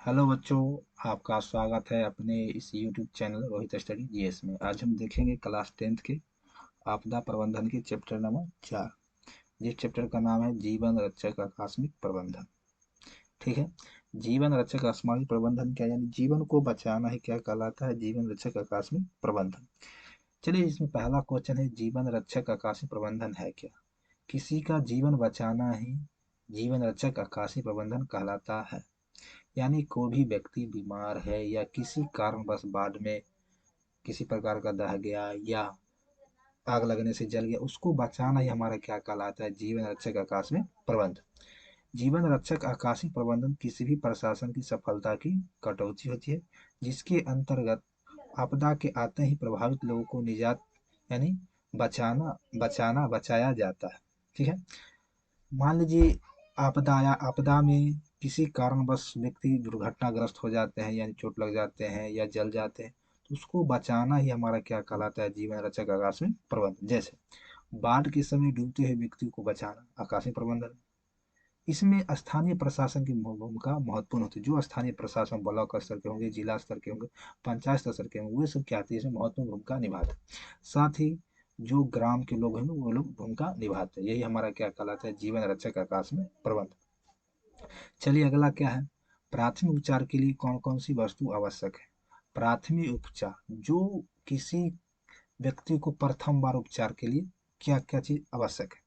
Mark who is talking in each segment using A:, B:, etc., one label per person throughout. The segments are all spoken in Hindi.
A: हेलो बच्चों, आपका स्वागत है अपने इस YouTube channel Rohit study GS में। आज हम देखेंगे क्लास 10th के आपदा प्रबंधन के चैप्टर नंबर 4। जिस चैप्टर का नाम है जीवन रक्षक आकस्मिक प्रबंधन। ठीक है। जीवन रक्षक आकस्मिक प्रबंधन क्या, यानी जीवन को बचाना ही क्या कहलाता है? जीवन रक्षक आकस्मिक प्रबंधन। चलिए, इसमें पहला क्वेश्चन है, जीवन रक्षक आकस्मिक प्रबंधन है क्या? किसी का जीवन बचाना ही जीवन रक्षक आकस्मिक प्रबंधन कहलाता है। यानी कोई भी व्यक्ति बीमार है या किसी कारणवश बाढ़ में किसी प्रकार का दह गया या आग लगने से जल गया, उसको बचाना ही हमारा क्या कहलाता है? जीवन रक्षक आकस्मिक प्रबंधन। जीवन रक्षक आकस्मिक प्रबंधन किसी भी प्रशासन की सफलता की कटौती होती है, जिसके अंतर्गत आपदा के आते ही प्रभावित लोगों को निजात यानी बचाना बचाना बचाया जाता है। ठीक है। मान लीजिए आपदा में किसी कारणवश व्यक्ति दुर्घटनाग्रस्त हो जाते हैं, यानी चोट लग जाते हैं या जल जाते हैं, तो उसको बचाना ही हमारा क्या कहलाता है? जीवन रक्षक आकस्मिक प्रबंधन। जैसे बाढ़ के समय डूबते हुए व्यक्ति को बचाना आकस्मिक प्रबंधन। इसमें स्थानीय प्रशासन की भूमिका महत्वपूर्ण होती है। जो स्थानीय प्रशासन ब्लॉक स्तर के होंगे, जिला स्तर के होंगे, पंचायत स्तर के होंगे, वे सब क्या आती है, इसमें महत्वपूर्ण भूमिका निभाते हैं। साथ ही जो ग्राम के लोग हैं वो लोग भूमिका निभाते हैं। यही हमारा क्या कहलाता है? जीवन रक्षक आकस्मिक प्रबंधन। चलिए, अगला क्या है, प्राथमिक उपचार के लिए कौन कौन सी वस्तु आवश्यक है? प्राथमिक उपचार, जो किसी व्यक्ति को प्रथम बार उपचार के लिए क्या क्या चीज आवश्यक है?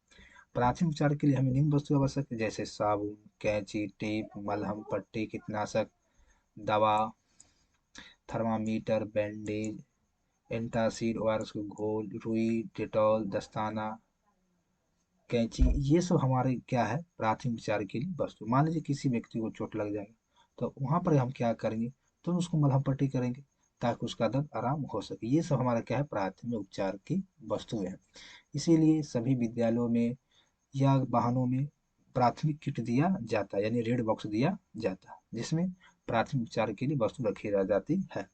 A: प्राथमिक उपचार के लिए हमें निम्न वस्तु आवश्यक है, जैसे साबुन, कैंची, टेप, मलहम, पट्टी, कीटनाशक दवा, थर्मामीटर, बैंडेज, एंटासिड, ओआरएस का घोल, रुई, डेटॉल, दस्ताना, कैंची, ये सब हमारे क्या है? प्राथमिक उपचार के लिए वस्तु। मान लीजिए किसी व्यक्ति को चोट लग जाएगा, तो वहां पर हम क्या करेंगे? तो उसको मलहम पट्टी करेंगे ताकि उसका दर्द आराम हो सके। ये सब हमारा क्या है? प्राथमिक उपचार की वस्तुएं हैं। इसीलिए सभी विद्यालयों में या वाहनों में प्राथमिक किट दिया जाता है, यानी रेड बॉक्स दिया जाता है, जिसमें प्राथमिक उपचार के लिए वस्तु रखी रह जाती है।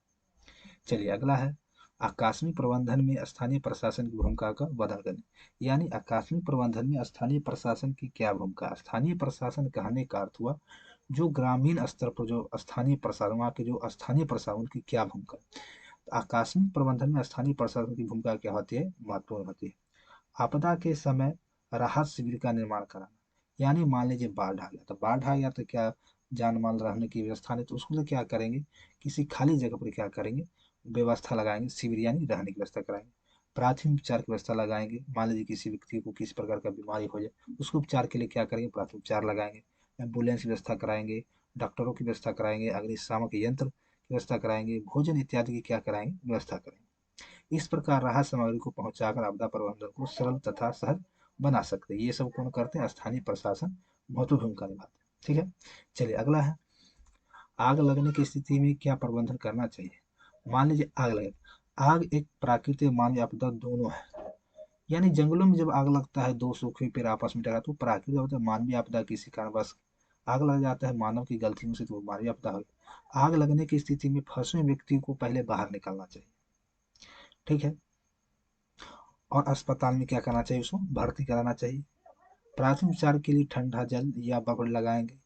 A: चलिए, अगला है, आकस्मिक प्रबंधन में स्थानीय प्रशासन की भूमिका का वर्णन करें। यानी आकस्मिक प्रबंधन में स्थानीय प्रशासन की क्या भूमिका? स्थानीय प्रशासन कहने का अर्थ हुआ जो ग्रामीण स्तर पर जो स्थानीय प्रशासन, वहाँ के जो स्थानीय प्रशासन की क्या भूमिका? तो आकस्मिक प्रबंधन में स्थानीय प्रशासन की भूमिका क्या होती है? महत्वपूर्ण होती है। आपदा के समय राहत शिविर का निर्माण कराना। यानी मान लीजिए बाढ़ आ गया, तो बाढ़ आ गया तो क्या जान माल रहने की व्यवस्था नहीं, तो उसको लिए क्या करेंगे? किसी खाली जगह पर क्या करेंगे? व्यवस्था लगाएंगे, शिविर यानी रहने की व्यवस्था कराएंगे। प्राथमिक उपचार की व्यवस्था लगाएंगे। मान लीजिए किसी व्यक्ति को किसी प्रकार का बीमारी हो जाए, उसको उपचार के लिए क्या करेंगे? प्राथमिक उपचार लगाएंगे। एम्बुलेंस की व्यवस्था कराएंगे, डॉक्टरों की व्यवस्था कराएंगे, अग्निशामक यंत्र की व्यवस्था कराएंगे, भोजन इत्यादि की क्या कराएंगे? व्यवस्था करेंगे। इस प्रकार राहत सामग्री को पहुंचाकर आपदा प्रबंधन को सरल तथा सहज बना सकते हैं। ये सब कौन करते हैं? स्थानीय प्रशासन महत्वपूर्ण भूमिका निभाते हैं। ठीक है। चलिए, अगला है, आग लगने की स्थिति में क्या प्रबंधन करना चाहिए? मान लीजिए आग लगे। आग एक प्राकृतिक मानवीय आपदा दोनों है। यानी जंगलों में जब आग लगता है, दो सूखे पेड़ आपस में टकरा तो प्राकृतिक आपदा, मानवीय आपदा किसी कारणवश आग लग जाता है मानव की गलतियों से, तो वो मानवीय आपदा हो। आग लगने की स्थिति में फंसे व्यक्ति को पहले बाहर निकालना चाहिए। ठीक है। और अस्पताल में क्या करना चाहिए? उसको भर्ती कराना चाहिए। प्राथमिक उपचार के लिए ठंडा जल या बबड़ लगाएंगे।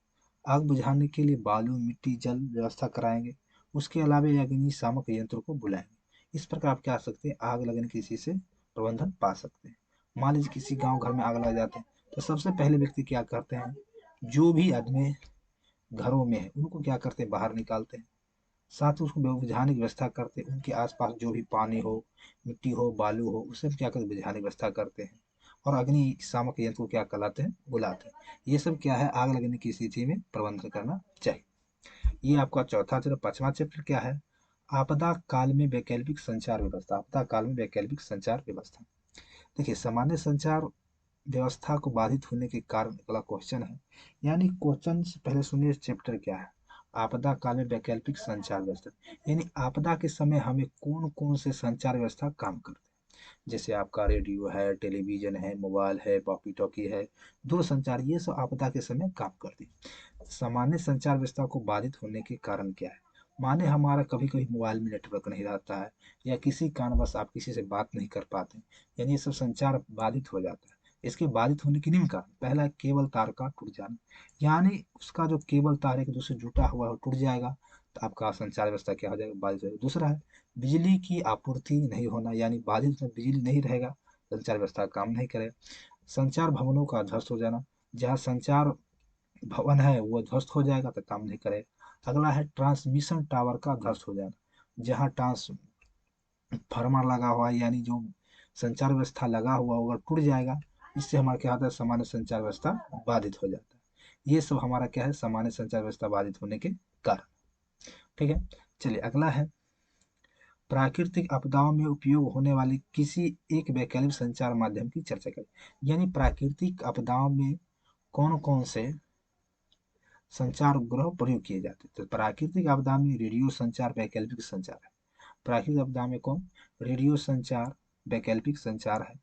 A: आग बुझाने के लिए बालू, मिट्टी, जल व्यवस्था कराएंगे। उसके अलावा अग्निशामक यंत्रों को बुलाएंगे। इस प्रकार आप क्या कर सकते हैं? आग लगने की स्थिति से प्रबंधन पा सकते हैं। मान लीजिए किसी गांव घर में आग लग जाते हैं, तो सबसे पहले व्यक्ति क्या करते हैं? जो भी आदमी घरों में है उनको क्या करते हैं? बाहर निकालते हैं। साथ ही उसको बुझाने की व्यवस्था करते हैं। उनके आसपास जो भी पानी हो, मिट्टी हो, बालू हो, उससे क्या करते? बुझाने की व्यवस्था करते हैं। और अग्निशामक यंत्र को क्या कहलाते हैं? बुलाते हैं। ये सब क्या है? आग लगने की स्थिति में प्रबंधन करना चाहिए। ये आपका चौथा चैप्टर। पांचवा चैप्टर क्या है? आपदा काल में वैकल्पिक संचार व्यवस्था। आपदा काल में वैकल्पिक संचार व्यवस्था। देखिए, सामान्य संचार व्यवस्था को बाधित होने के कारण अगला क्वेश्चन है। यानी क्वेश्चन से पहले सुनिए चैप्टर क्या है। आपदा काल में वैकल्पिक संचार व्यवस्था, यानी आपदा के समय हमें कौन कौन से संचार व्यवस्था काम करते हैं। जैसे आपका रेडियो है, टेलीविजन है, मोबाइल है, वॉकी टॉकी है, दूरसंचार, ये सब आपदा के समय काम करती है। सामान्य संचार व्यवस्था को बाधित होने के कारण क्या है? माने हमारा कभी कभी मोबाइल में नेटवर्क नहीं रहता है, या किसी कारणवश आप किसी से बात नहीं कर पाते, यानी ये सब संचार बाधित हो जाता है। इसके बाधित होने के निम्न कारण, पहला है केबल तार का टूट जाना, यानी उसका जो केबल तार एक दूसरे जुटा हुआ है टूट जाएगा तो आपका संचार व्यवस्था क्या हो जाएगा, बाधित हो जाएगा। दूसरा है बिजली की आपूर्ति नहीं होना, यानी बाधित में बिजली नहीं रहेगा, संचार व्यवस्था काम नहीं करेगा। संचार भवनों का ध्वस्त हो जाना, जहाँ संचार भवन है वो ध्वस्त हो जाएगा तो काम नहीं करेगा। अगला है ट्रांसमिशन टावर का ध्वस्त हो जाना, जहाँ ट्रांसफार्मर लगा हुआ है, यानी जो संचार व्यवस्था लगा हुआ होगा टूट जाएगा, इससे हमारा क्या होता है, सामान्य संचार व्यवस्था बाधित हो जाता है। ये सब हमारा क्या है, सामान्य संचार व्यवस्था बाधित होने के कारण। ठीक है, चलिए अगला है प्राकृतिक आपदाओं में उपयोग होने वाली किसी एक वैकल्पिक संचार माध्यम की चर्चा करें। यानी प्राकृतिक आपदाओं में कौन कौन से संचार उपग्रह प्रयोग किए जाते हैं। तो प्राकृतिक आपदा में रेडियो संचार वैकल्पिक संचार है। प्राकृतिक आपदा में कौन, रेडियो संचार वैकल्पिक संचार है,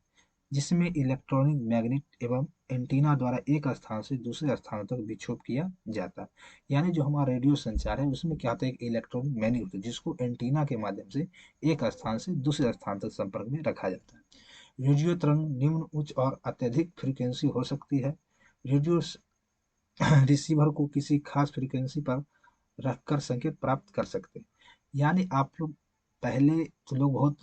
A: जिसमें इलेक्ट्रॉनिक मैग्नेट एवं एंटीना द्वारा एक स्थान से दूसरे स्थान तक विक्षोभ किया जाता है। यानी जो हमारा रेडियो संचार है उसमें क्या होता है, एक इलेक्ट्रॉनिक मैग्नेट होता है जिसको एंटीना के माध्यम से एक स्थान से दूसरे स्थान तक संपर्क में रखा जाता है। रेडियो तरंग निम्न, उच्च और अत्यधिक फ्रीक्वेंसी हो सकती है। रेडियो रिसीवर को किसी खास फ्रीक्वेंसी पर रखकर संकेत प्राप्त कर सकते हैं। यानी आप लोग पहले तो लोग बहुत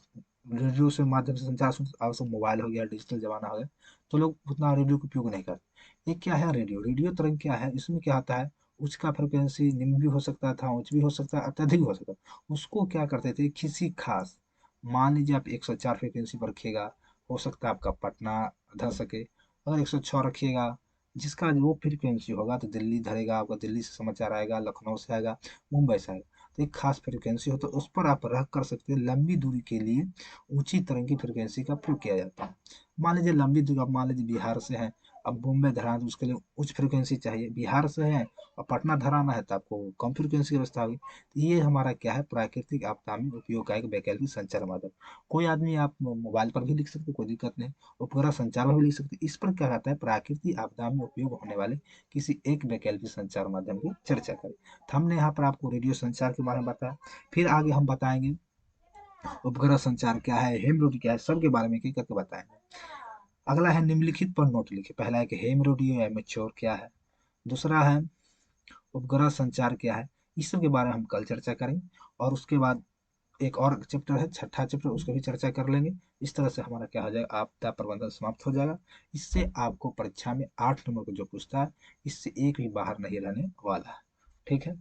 A: रेडियो से माध्यम से संचार सुनते, अब सब मोबाइल हो गया, डिजिटल जमाना हो गया, तो लोग उतना रेडियो का उपयोग नहीं करते। ये क्या है रेडियो, रेडियो तरंग क्या है, इसमें क्या होता है, उच्च का फ्रिक्वेंसी निम्न भी हो सकता था, उच्च भी हो सकता है, अत्यधिक भी हो सकता है। उसको क्या करते थे, किसी खास, मान लीजिए आप 104 फ्रिक्वेंसी पर रखिएगा, हो सकता है आपका पटना धर सके। अगर 106 रखिएगा, जिसका जो फ्रीक्वेंसी होगा तो दिल्ली धरेगा, आपका दिल्ली से समाचार आएगा, लखनऊ से आएगा, मुंबई से आएगा। तो एक खास फ्रीक्वेंसी हो तो उस पर आप रख कर सकते हैं। लंबी दूरी के लिए ऊंची तरंग की फ्रीक्वेंसी का प्रयोग किया जाता है। मान लीजिए लंबी दूरी, आप मान लीजिए बिहार से हैं, अब मुंबई धराना तो उसके लिए उच्च फ्रीक्वेंसी चाहिए, बिहार से है और पटना धराना है तो आपको कम फ्रीक्वेंसी की व्यवस्था होगी। तो ये हमारा क्या है, प्राकृतिक आपदा में उपयोग का एक वैकल्पिक संचार माध्यम। कोई आदमी आप मोबाइल पर भी लिख सकते, कोई दिक्कत नहीं, उपग्रह संचार में भी लिख सकते। इस पर क्या रहता है, प्राकृतिक आपदा में उपयोग होने वाले किसी एक वैकल्पिक संचार माध्यम की चर्चा करें। तो हमने यहाँ पर आपको रेडियो संचार के बारे में बताया, फिर आगे हम बताएंगे उपग्रह संचार क्या है, हेम रेडियो क्या है, सबके बारे में एक करके बताएंगे। अगला है निम्नलिखित पर नोट लिखिए। पहला है कि हेम रेडियो एमेच्योर क्या है, दूसरा है उपग्रह संचार क्या है, इस सब के बारे में हम कल चर्चा करेंगे। और उसके बाद एक और चैप्टर है, छठा चैप्टर, उसको भी चर्चा कर लेंगे। इस तरह से हमारा क्या हो जाएगा, आपदा प्रबंधन समाप्त हो जाएगा। इससे आपको परीक्षा में 8 नंबर को जो पूछता है, इससे एक भी बाहर नहीं रहने वाला है। ठीक है।